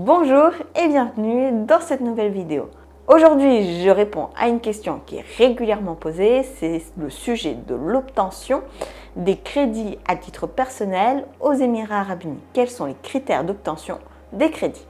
Bonjour et bienvenue dans cette nouvelle vidéo. Aujourd'hui, je réponds à une question qui est régulièrement posée, c'est le sujet de l'obtention des crédits à titre personnel aux Émirats Arabes Unis. Quels sont les critères d'obtention des crédits ?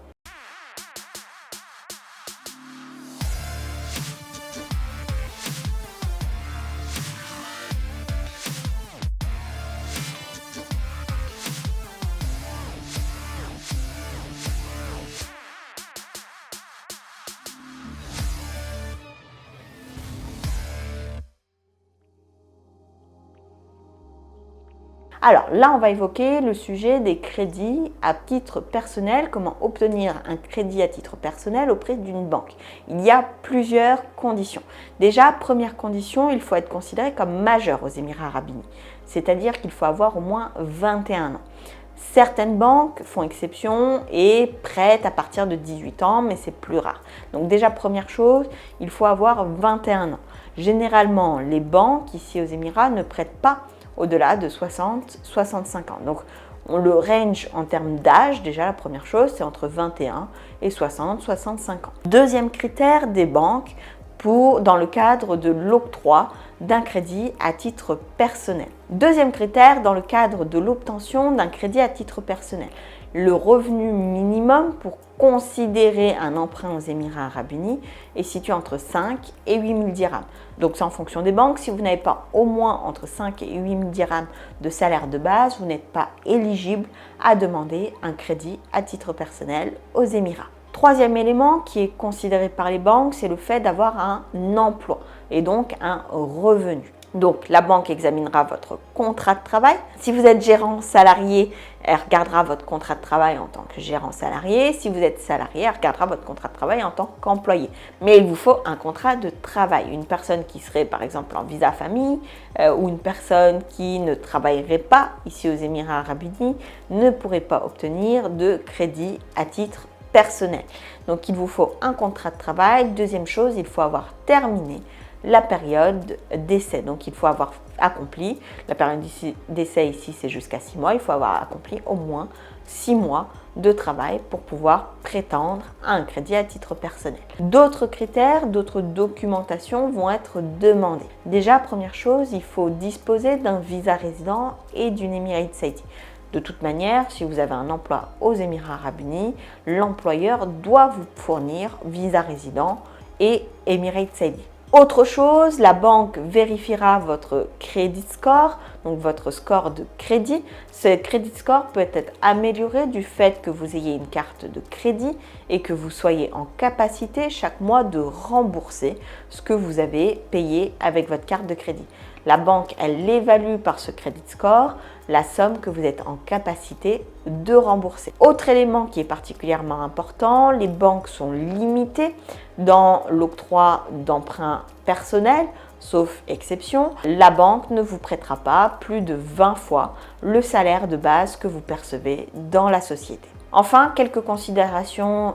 Alors là, on va évoquer le sujet des crédits à titre personnel, comment obtenir un crédit à titre personnel auprès d'une banque. Il y a plusieurs conditions. Déjà, première condition, il faut être considéré comme majeur aux Émirats Arabes Unis, c'est-à-dire qu'il faut avoir au moins 21 ans. Certaines banques font exception et prêtent à partir de 18 ans, mais c'est plus rare. Donc déjà, première chose, il faut avoir 21 ans. Généralement, les banques ici aux Émirats ne prêtent pas au-delà de 60-65 ans. Donc, le range en termes d'âge, déjà la première chose, c'est entre 21 et 60-65 ans. Deuxième critère des banques dans le cadre de l'octroi d'un crédit à titre personnel. Deuxième critère dans le cadre de l'obtention d'un crédit à titre personnel. Le revenu minimum pour considérer un emprunt aux Émirats Arabes Unis est situé entre 5 et 8 000 dirhams. Donc c'est en fonction des banques. Si vous n'avez pas au moins entre 5 et 8 000 dirhams de salaire de base, vous n'êtes pas éligible à demander un crédit à titre personnel aux Émirats. Troisième élément qui est considéré par les banques, c'est le fait d'avoir un emploi et donc un revenu. Donc, la banque examinera votre contrat de travail. Si vous êtes gérant salarié, elle regardera votre contrat de travail en tant que gérant salarié. Si vous êtes salarié, elle regardera votre contrat de travail en tant qu'employé. Mais il vous faut un contrat de travail. Une personne qui serait par exemple en visa famille ou une personne qui ne travaillerait pas ici aux Émirats Arabes Unis ne pourrait pas obtenir de crédit à titre personnel. Donc, il vous faut un contrat de travail. Deuxième chose, il faut avoir terminé la période d'essai. Donc, il faut avoir accompli, la période d'essai ici, c'est jusqu'à 6 mois. Il faut avoir accompli au moins 6 mois de travail pour pouvoir prétendre à un crédit à titre personnel. D'autres critères, d'autres documentations vont être demandées. Déjà, première chose, il faut disposer d'un visa résident et d'une Emirates ID. De toute manière, si vous avez un emploi aux Émirats Arabes Unis, l'employeur doit vous fournir visa résident et Emirates ID. Autre chose, la banque vérifiera votre credit score, donc votre score de crédit. Ce credit score peut être amélioré du fait que vous ayez une carte de crédit et que vous soyez en capacité chaque mois de rembourser ce que vous avez payé avec votre carte de crédit. La banque, elle évalue par ce credit score la somme que vous êtes en capacité de rembourser. Autre élément qui est particulièrement important, les banques sont limitées dans l'octroi d'emprunts personnels, sauf exception. La banque ne vous prêtera pas plus de 20 fois le salaire de base que vous percevez dans la société. Enfin, quelques considérations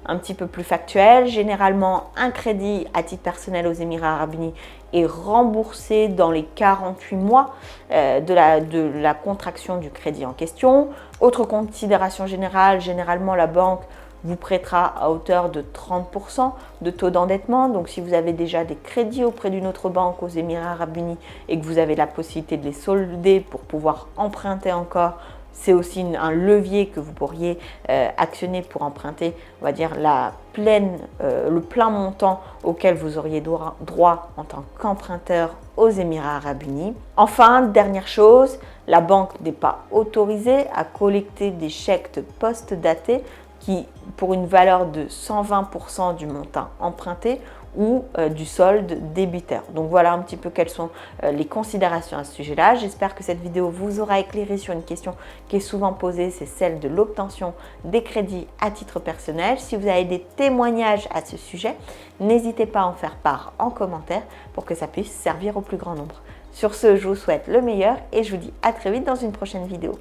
un petit peu plus factuelles. Généralement, un crédit à titre personnel aux Émirats Arabes Unis est remboursé dans les 48 mois de la contraction du crédit en question. Autre considération générale, généralement la banque vous prêtera à hauteur de 30% de taux d'endettement. Donc si vous avez déjà des crédits auprès d'une autre banque aux Émirats Arabes Unis et que vous avez la possibilité de les solder pour pouvoir emprunter encore, c'est aussi un levier que vous pourriez actionner pour emprunter, on va dire, le plein montant auquel vous auriez droit en tant qu'emprunteur aux Émirats Arabes Unis. Enfin, dernière chose, la banque n'est pas autorisée à collecter des chèques post-datés pour une valeur de 120% du montant emprunté ou du solde débiteur. Donc voilà un petit peu quelles sont les considérations à ce sujet-là. J'espère que cette vidéo vous aura éclairé sur une question qui est souvent posée, c'est celle de l'obtention des crédits à titre personnel. Si vous avez des témoignages à ce sujet, n'hésitez pas à en faire part en commentaire pour que ça puisse servir au plus grand nombre. Sur ce, je vous souhaite le meilleur et je vous dis à très vite dans une prochaine vidéo.